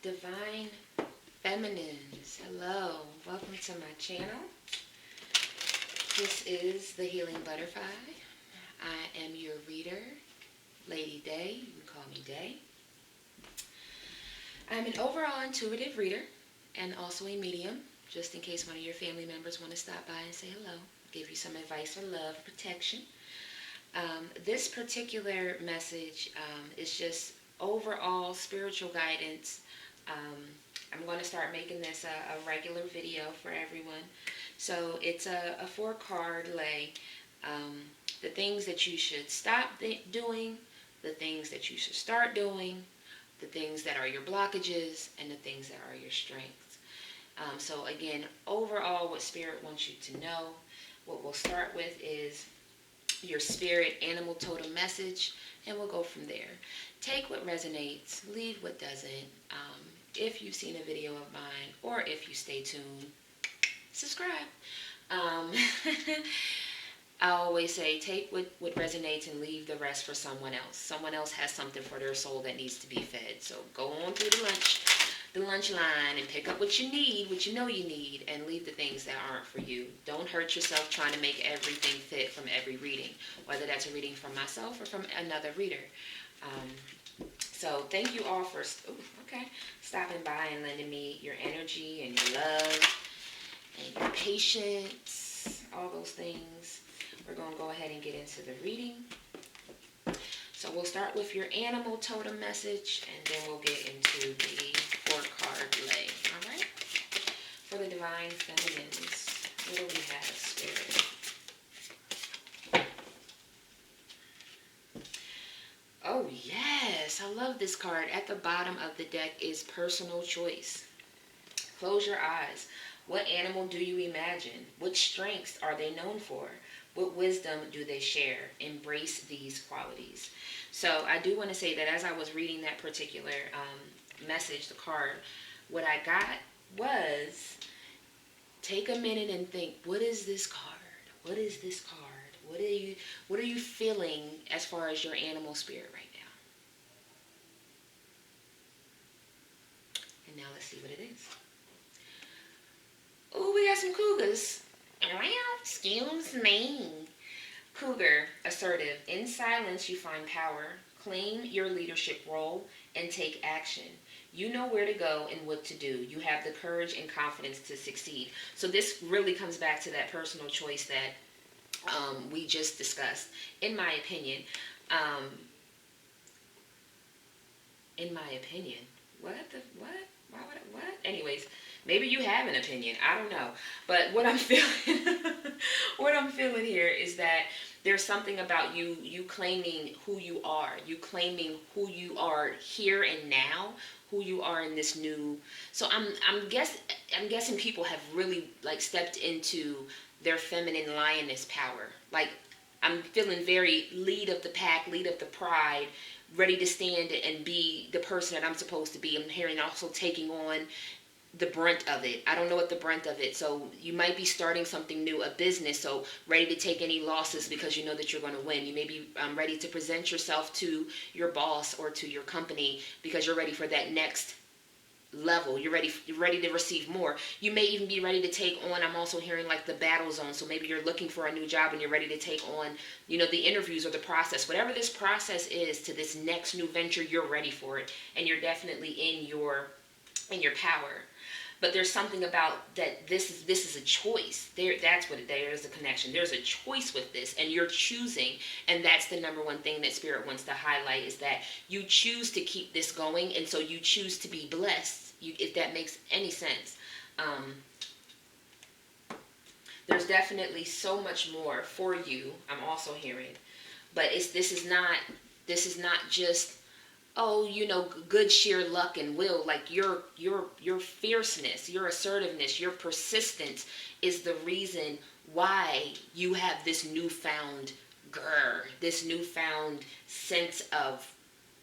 Divine Feminines, hello, welcome to my channel. This is the Healing Butterfly. I am your reader, Lady Day. You can call me Day. I'm an overall intuitive reader and also a medium, just in case one of your family members want to stop by and say hello, give you some advice or love, protection. This particular message is just overall spiritual guidance. I'm going to start making this a regular video for everyone. So it's a 4-card lay. The things that you should stop doing, the things that you should start doing, the things that are your blockages, and the things that are your strengths. So again, overall what Spirit wants you to know, what we'll start with is your spirit animal totem message, and we'll go from there. Take what resonates, leave what doesn't. If you've seen a video of mine, or if you stay tuned, subscribe. I always say, take what resonates and leave the rest for someone else. Someone else has something for their soul that needs to be fed. So go on through the lunch line and pick up what you need, what you know you need, and leave the things that aren't for you. Don't hurt yourself trying to make everything fit from every reading, whether that's a reading from myself or from another reader. So thank you all for stopping by and lending me your energy and your love and your patience, all those things. We're going to go ahead and get into the reading. So we'll start with your animal totem message, and then we'll get into the 4-card lay. All right? For the Divine Feminines, what do we have, Spirit? Oh, yes. I love this card. At the bottom of the deck is personal choice. Close your eyes. What animal do you imagine? What strengths are they known for? What wisdom do they share? Embrace these qualities. So I do want to say that as I was reading that particular message, the card, what I got was, take a minute and think, what is this card? What is this card? What are you feeling as far as your animal spirit right now? And now let's see what it is. Oh, we got some cougars. Excuse me. Cougar, assertive. In silence, you find power. Claim your leadership role and take action. You know where to go and what to do. You have the courage and confidence to succeed. So this really comes back to that personal choice that we just discussed. In my opinion, what? Anyways, maybe you have an opinion. I don't know. But what I'm feeling, what I'm feeling here is that there's something about you claiming who you are. You claiming who you are here and now, who you are in this new. So I'm guessing people have really stepped into their feminine lioness power. I'm feeling very lead of the pack, lead of the pride, ready to stand and be the person that I'm supposed to be. I'm hearing also taking on the brunt of it. I don't know what the brunt of it. So you might be starting something new, a business. So ready to take any losses because you know that you're going to win. You may be ready to present yourself to your boss or to your company because you're ready for that next level. You're ready to receive more. You may even be ready to take on, I'm also hearing the battle zone. So maybe you're looking for a new job and you're ready to take on, the interviews or the process. Whatever this process is to this next new venture, you're ready for it. And you're definitely in your power. But there's something about that this is a choice. There's a connection. There's a choice with this, and you're choosing, and that's the number one thing that Spirit wants to highlight, is that you choose to keep this going, and so you choose to be blessed, if that makes any sense. There's definitely so much more for you, I'm also hearing. But this is not just good sheer luck and will. Your fierceness, your assertiveness, your persistence is the reason why you have this newfound this newfound sense of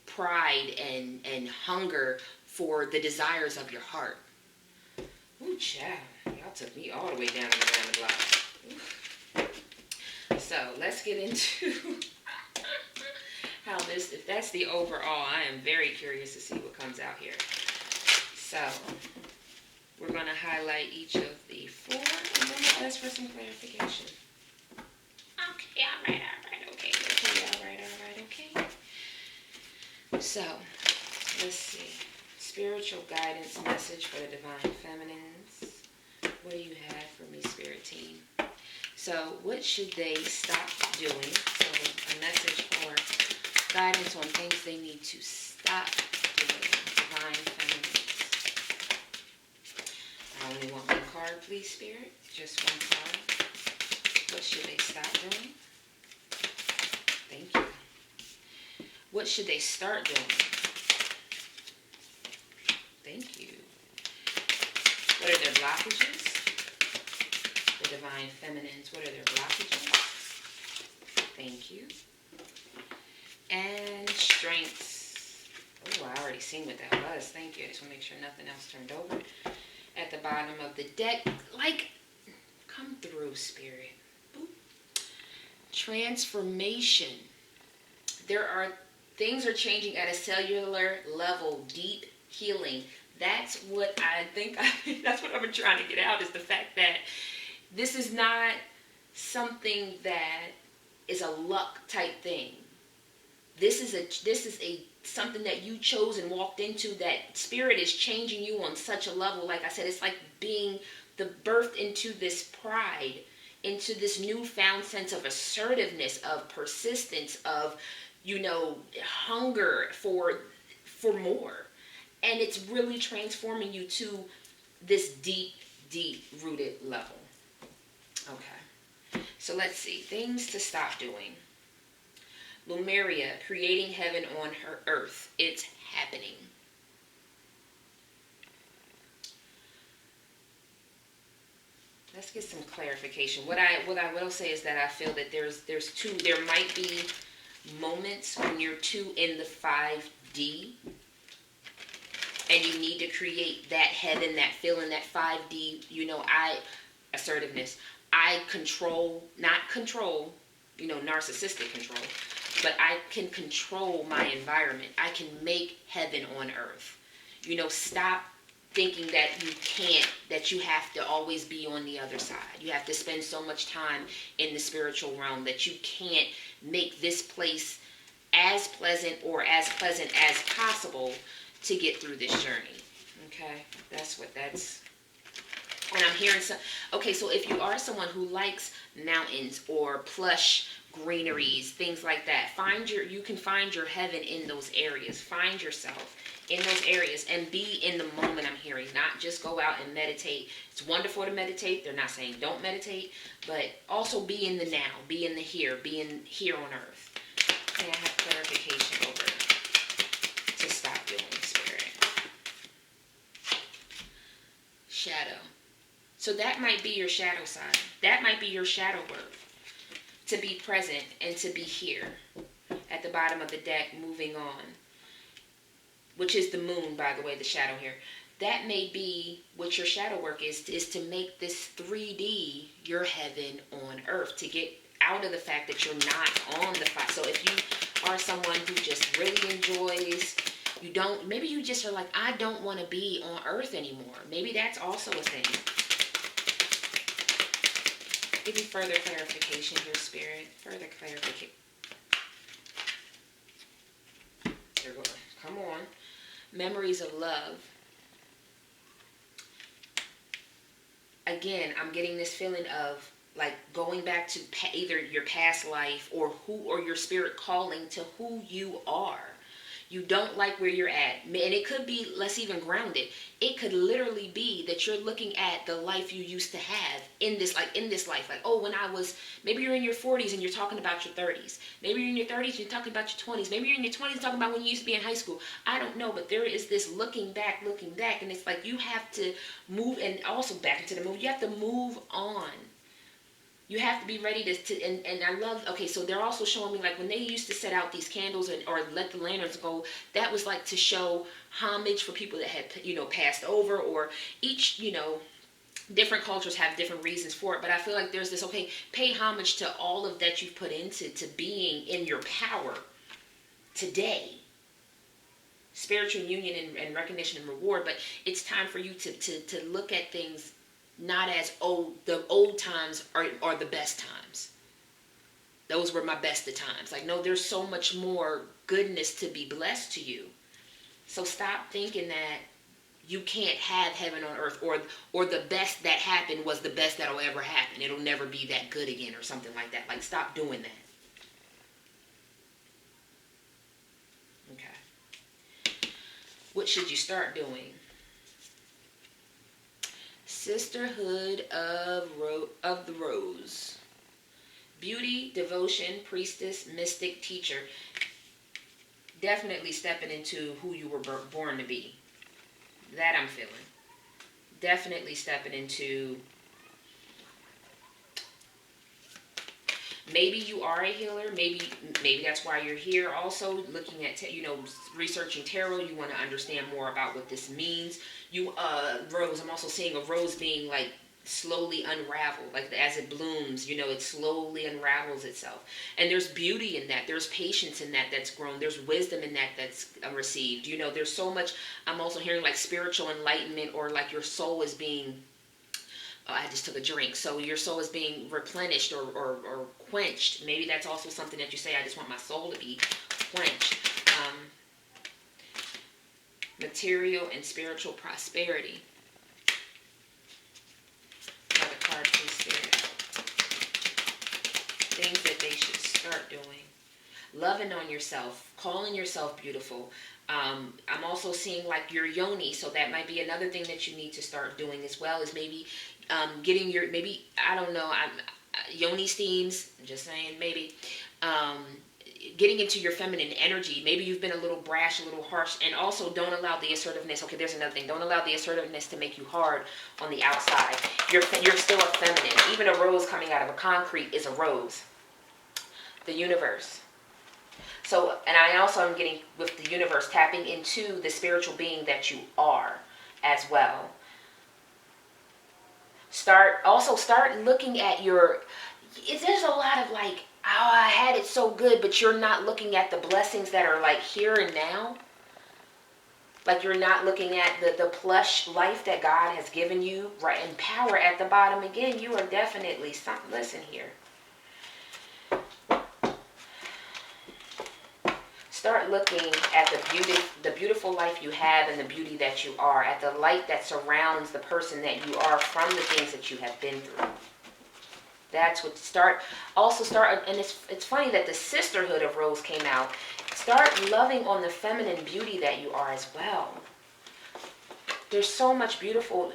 pride and hunger for the desires of your heart. Ooh, child, y'all took me all the way down the block. So let's get into how this, if that's the overall, I am very curious to see what comes out here. So we're going to highlight each of the 4 and then we'll ask for some clarification. Okay, all right, okay. So, let's see. Spiritual guidance message for the divine feminines. What do you have for me, Spirit Team? So, what should they stop doing? So, a message for guidance on things they need to stop doing. Divine feminines. I only want one card, please, Spirit. Just one card. What should they stop doing? Thank you. What should they start doing? Thank you. What are their blockages? The divine feminines, what are their blockages? Thank you. And strengths. Oh, I already seen what that was. Thank you. I just want to make sure nothing else turned over. At the bottom of the deck, like, come through, Spirit. Boop. Transformation. Things are changing at a cellular level, deep healing. That's what I think, that's what I've been trying to get out, is the fact that this is not something that is a luck type thing. This is something that you chose and walked into, that Spirit is changing you on such a level. Like I said, it's like being the birthed into this pride, into this newfound sense of assertiveness, of persistence, of, hunger for more. And it's really transforming you to this deep, deep rooted level. Okay. So let's see. Things to stop doing. Lumeria, creating heaven on her earth. It's happening. Let's get some clarification. What I will say is that I feel that there might be moments when you're too in the 5D and you need to create that heaven, that feeling, that 5D, assertiveness. I not control, narcissistic control, but I can control my environment. I can make heaven on earth. Stop thinking that that you have to always be on the other side. You have to spend so much time in the spiritual realm that you can't make this place as pleasant or as pleasant as possible to get through this journey. Okay? That's. And I'm hearing okay, so if you are someone who likes mountains or plush greeneries, things like that, you can find your heaven in those areas. Find yourself in those areas and be in the moment. I'm hearing, not just go out and meditate. It's wonderful to meditate. They're not saying don't meditate, but also be in the now, be in the here, be in here on earth. May I have clarification over to stop doing, Spirit? Shadow. So that might be your shadow side. That might be your shadow work. To be present and to be here. At the bottom of the deck, moving on. Which is the moon, by the way, the shadow here. That may be what your shadow work is to make this 3D your heaven on earth. To get out of the fact that you're not on the five. So if you are someone who just really enjoys, maybe you just are like, I don't want to be on earth anymore. Maybe that's also a thing. Give me further clarification here, Spirit. Further clarification. There we go. Come on. Memories of love. Again, I'm getting this feeling of like going back to either your past life or your spirit calling to who you are. You don't like where you're at. And it could be, let's even ground it. It could literally be that you're looking at the life you used to have in this life. Like, oh, when I was, maybe you're in your 40s and you're talking about your 30s. Maybe you're in your 30s and you're talking about your 20s. Maybe you're in your 20s talking about when you used to be in high school. I don't know, but there is this looking back. And it's like you have to move, and also back into the move. You have to move on. You have to be ready and I love, okay, so they're also showing me like when they used to set out these candles or let the lanterns go, that was like to show homage for people that had, passed over, or each, different cultures have different reasons for it. But I feel like there's this, okay, pay homage to all of that you've put into being in your power today. spiritual union and recognition and reward. But it's time for you to look at things not as the old times are the best times. Those were my best of times. Like, no, there's so much more goodness to be blessed to you. So stop thinking that you can't have heaven on earth, or the best that happened was the best that'll ever happen. It'll never be that good again, or something like that. Like, stop doing that. Okay. What should you start doing? Sisterhood of the Rose. Beauty, devotion, priestess, mystic, teacher. Definitely stepping into who you were born to be. That I'm feeling. Definitely stepping into, maybe you are a healer. Maybe that's why you're here. Also looking at, researching tarot. You want to understand more about what this means. Rose. I'm also seeing a rose being like slowly unraveled, like as it blooms, it slowly unravels itself. And there's beauty in that. There's patience in that that's grown. There's wisdom in that that's received. There's so much. I'm also hearing like spiritual enlightenment, or like your soul is being, I just took a drink. So your soul is being replenished or quenched. Maybe that's also something that you say, I just want my soul to be quenched. Material and spiritual prosperity. Things that they should start doing. Loving on yourself, calling yourself beautiful. I'm also seeing like your yoni, so that might be another thing that you need to start doing as well, is maybe getting your, maybe, I don't know, yoni steams, just saying, maybe getting into your feminine energy. Maybe you've been a little brash, a little harsh, and also don't allow the assertiveness. Okay, there's another thing. Don't allow the assertiveness to make you hard on the outside. You're still a feminine. Even a rose coming out of a concrete is a rose. The universe. So, and I also am getting with the universe, tapping into the spiritual being that you are as well. Start looking at there's a lot of like, oh, I had it so good, but you're not looking at the blessings that are like here and now. Like, you're not looking at the plush life that God has given you, right? And power at the bottom. Again, you are definitely something. Listen here. Start looking at the beautiful life you have, and the beauty that you are, at the light that surrounds the person that you are from the things that you have been through. That's what and it's funny that the Sisterhood of Rose came out. Start loving on the feminine beauty that you are as well. There's so much beautiful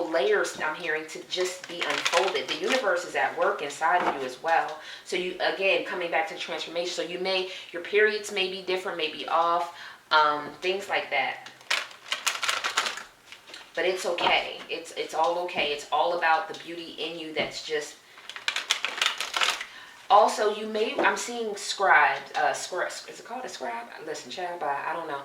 layers I'm hearing to just be unfolded. The universe is at work inside of you as well. So you, again, coming back to transformation. So your periods may be different, may be off, things like that. But it's okay. It's all okay. It's all about the beauty in you that's just. Also, I'm seeing scribes. Is it called a scribe? Listen, child, I don't know.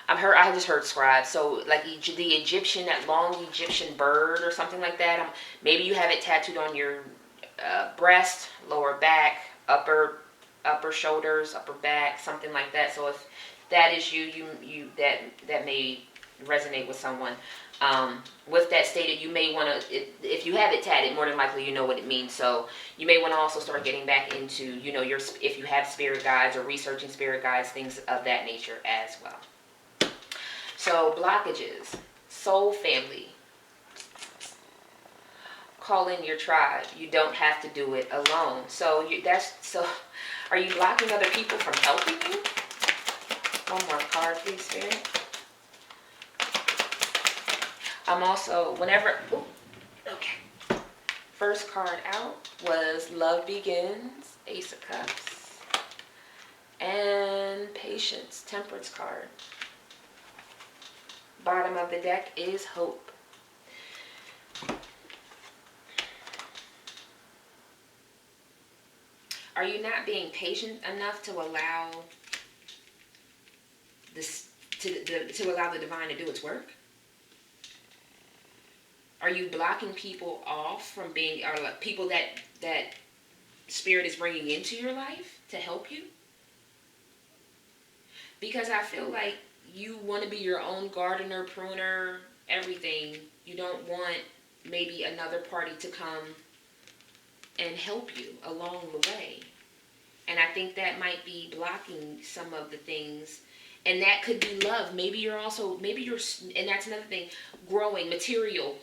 I just heard scribe. So like the Egyptian, that long Egyptian bird or something like that. Maybe you have it tattooed on your breast, lower back, upper shoulders, upper back, something like that. So if that is you that may resonate with someone. With that stated, you may want to, if you have it tatted, more than likely you know what it means. So you may want to also start getting back into, if you have spirit guides or researching spirit guides, things of that nature as well. So blockages, soul family, call in your tribe. You don't have to do it alone. So are you blocking other people from helping you? One more card, please, Spirit. I'm also, first card out was Love Begins, Ace of Cups, and Patience, Temperance card. Bottom of the deck is Hope. Are you not being patient enough to allow to allow the divine to do its work? Are you blocking people off from being, or like people that spirit is bringing into your life to help you? Because I feel like you want to be your own gardener, pruner, everything. You don't want maybe another party to come and help you along the way. And I think that might be blocking some of the things. And that could be love. Maybe you're, and that's another thing, growing material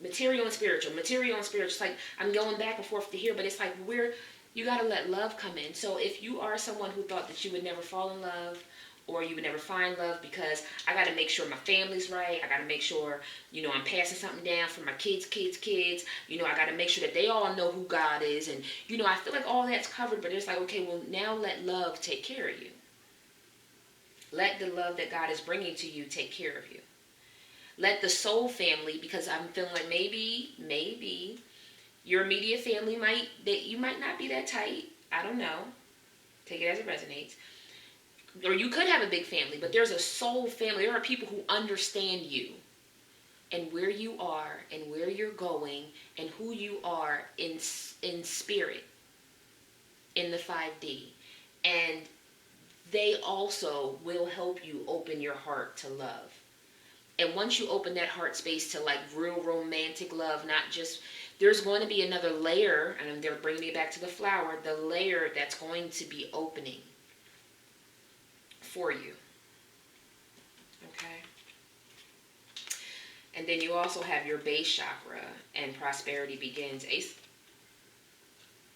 and spiritual, material and spiritual. It's like I'm going back and forth to here, but it's like you got to let love come in. So if you are someone who thought that you would never fall in love, or you would never find love because I got to make sure my family's right. I got to make sure, I'm passing something down for my kids. I got to make sure that they all know who God is. And, I feel like all that's covered, but it's like, okay, well, now let love take care of you. Let the love that God is bringing to you take care of you. Let the soul family, because I'm feeling like maybe your immediate family you might not be that tight. I don't know. Take it as it resonates. Or you could have a big family, but there's a soul family. There are people who understand you and where you are and where you're going and who you are in spirit, in the 5D. And they also will help you open your heart to love. And once you open that heart space to like real romantic love, not just, there's going to be another layer, and they're bringing me back to the flower, the layer that's going to be opening for you. Okay? And then you also have your base chakra, and prosperity begins. Ace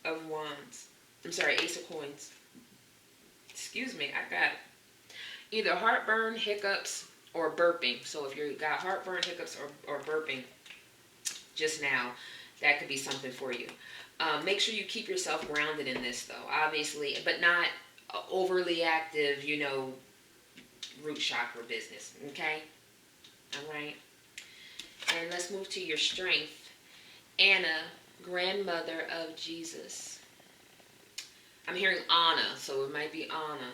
of Coins. Excuse me, I got either heartburn, hiccups, or burping. So if you got heartburn, hiccups, or burping just now, that could be something for you. Make sure you keep yourself grounded in this, though, obviously, but not overly active, root chakra business, okay? All right. And let's move to your strength. Anna, grandmother of Jesus. I'm hearing Anna, so it might be Anna.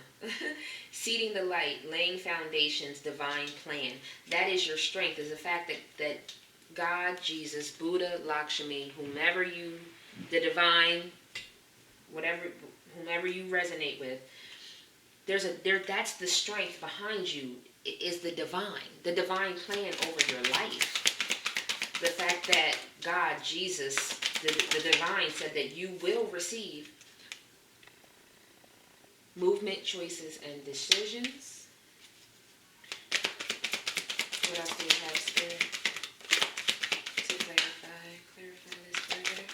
Seeding the light, laying foundations, divine plan. That is your strength, is the fact that God, Jesus, Buddha, Lakshmi, the divine, whomever you resonate with, that's the strength behind you, is the divine plan over your life. The fact that God, Jesus, the divine said that you will receive movement, choices, and decisions. What else do we have, Spirit? To clarify this further.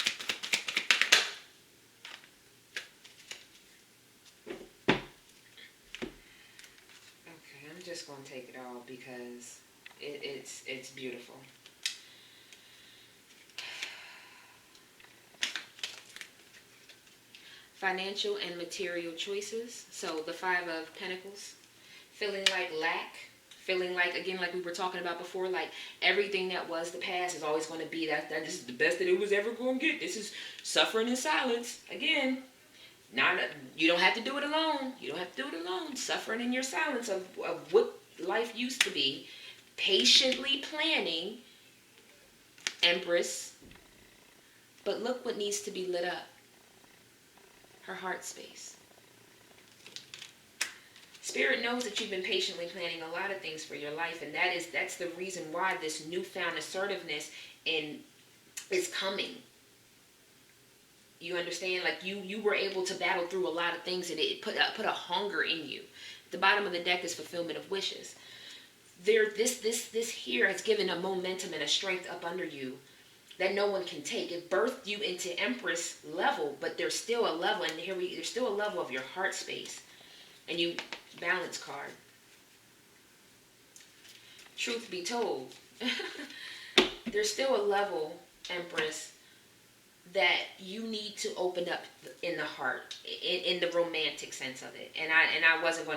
Okay, I'm just going to take it all because it's beautiful. Financial and material choices. So the 5 of Pentacles. Feeling like lack. Feeling like, again, like we were talking about before, like everything that was the past is always going to be that this is the best that it was ever going to get. This is suffering in silence. Again, you don't have to do it alone. You don't have to do it alone. Suffering in your silence of what life used to be. Patiently planning. Empress. But look what needs to be lit up. Her heart space. Spirit knows that you've been patiently planning a lot of things for your life, and that's the reason why this newfound assertiveness is coming. You understand? Like you were able to battle through a lot of things, and it put a hunger in you. The bottom of the deck is fulfillment of wishes. This here has given a momentum and a strength up under you that no one can take. It birthed you into Empress level, but there's still a level, and there's still a level of your heart space. And you, balance card. Truth be told, there's still a level, Empress, that you need to open up in the heart, in the romantic sense of it. And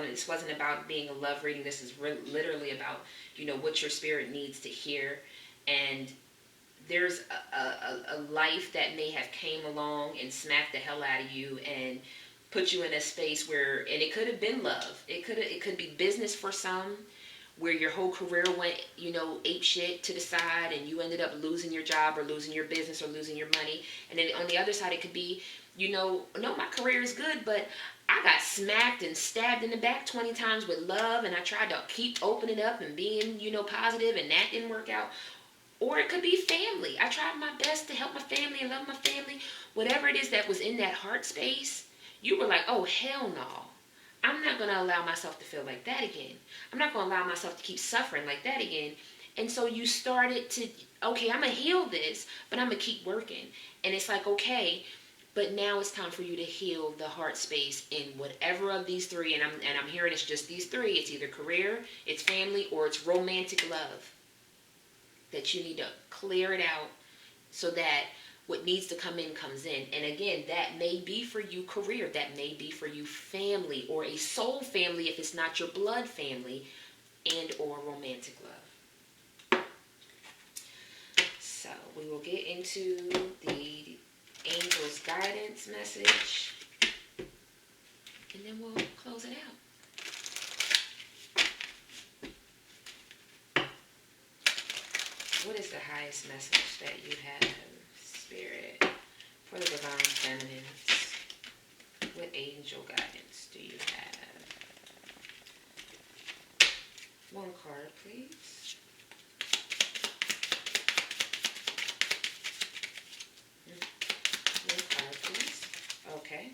this wasn't about being a love reading. This is literally about, what your spirit needs to hear. And there's a life that may have came along and smacked the hell out of you and put you in a space where, and it could have been love. It could be business for some, where your whole career went, ape shit to the side, and you ended up losing your job or losing your business or losing your money. And then on the other side, it could be, no, my career is good, but I got smacked and stabbed in the back 20 times with love, and I tried to keep opening up and being, positive, and that didn't work out. Or it could be family. I tried my best to help my family and love my family. Whatever it is that was in that heart space, you were like, oh, hell no. I'm not going to allow myself to feel like that again. I'm not going to allow myself to keep suffering like that again. And so you started to, okay, I'm going to heal this, but I'm going to keep working. And it's like, okay, but now it's time for you to heal the heart space in whatever of these three. And I'm hearing it's just these three. It's either career, it's family, or it's romantic love. That you need to clear it out so that what needs to come in comes in. And again, that may be for you career, that may be for you family, or a soul family if it's not your blood family, and or romantic love. So we will get into the angel's guidance message, and then we'll close it out. What is the highest message that you have, Spirit, for the divine feminines? What angel guidance do you have? One card, please. One card, please. Okay.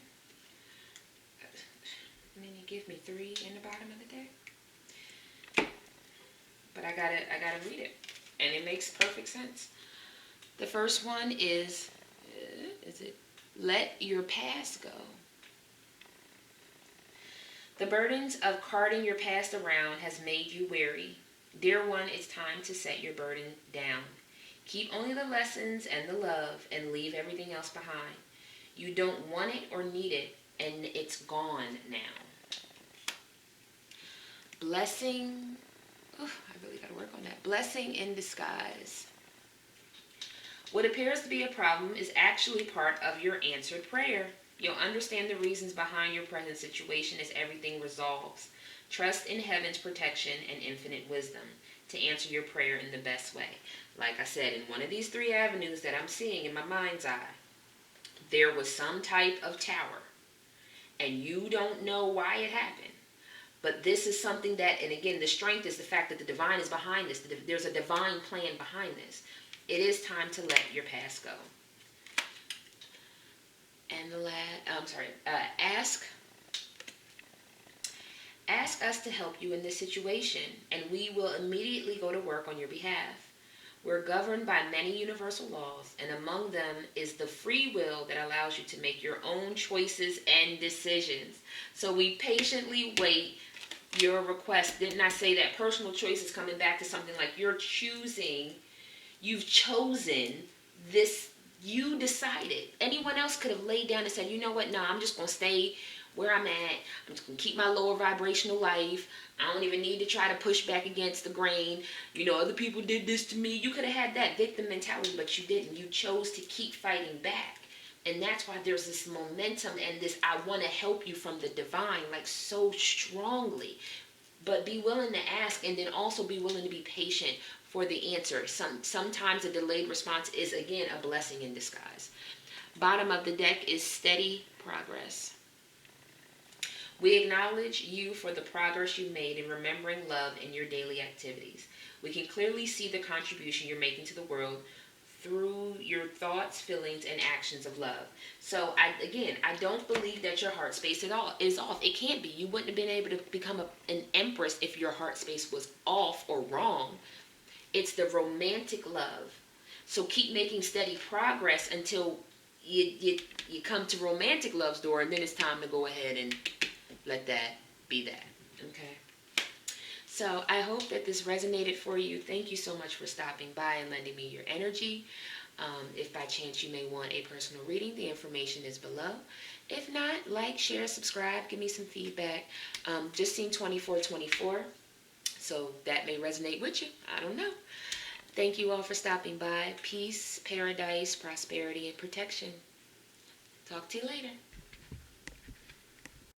And then you give me 3 in the bottom of the deck. But I gotta read it. And it makes perfect sense. The first one is it let your past go. The burdens of carting your past around has made you weary. Dear one, it's time to set your burden down. Keep only the lessons and the love and leave everything else behind. You don't want it or need it, and it's gone now. Blessing. I really got to work on that. Blessing in disguise. What appears to be a problem is actually part of your answered prayer. You'll understand the reasons behind your present situation as everything resolves. Trust in heaven's protection and infinite wisdom to answer your prayer in the best way. Like I said, in one of these 3 avenues that I'm seeing in my mind's eye, there was some type of tower, and you don't know why it happened. But this is something that, and again, the strength is the fact that the divine is behind this. There's a divine plan behind this. It is time to let your past go. And the ask us to help you in this situation, and we will immediately go to work on your behalf. We're governed by many universal laws, and among them is the free will that allows you to make your own choices and decisions. So we patiently wait your request. Didn't I say that personal choice is coming back to something like you've chosen this, you decided. Anyone else could have laid down and said, you know what, no, I'm just going to stay where I'm at. I'm just going to keep my lower vibrational life. I don't even need to try to push back against the grain. Other people did this to me. You could have had that victim mentality, but you didn't. You chose to keep fighting back. And that's why there's this momentum and this I want to help you from the divine, like so strongly. But be willing to ask, and then also be willing to be patient for the answer. Sometimes a delayed response is, again, a blessing in disguise. Bottom of the deck is steady progress. We acknowledge you for the progress you made in remembering love in your daily activities. We can clearly see the contribution you're making to the world through your thoughts, feelings, and actions of love. So, I don't believe that your heart space at all is off. It can't be. You wouldn't have been able to become an empress if your heart space was off or wrong. It's the romantic love. So keep making steady progress until you come to romantic love's door, and then it's time to go ahead and let that be that. Okay? So I hope that this resonated for you. Thank you so much for stopping by and lending me your energy. If by chance you may want a personal reading, the information is below. If not, like, share, subscribe, give me some feedback. Just seen 2424, so that may resonate with you. I don't know. Thank you all for stopping by. Peace, paradise, prosperity, and protection. Talk to you later.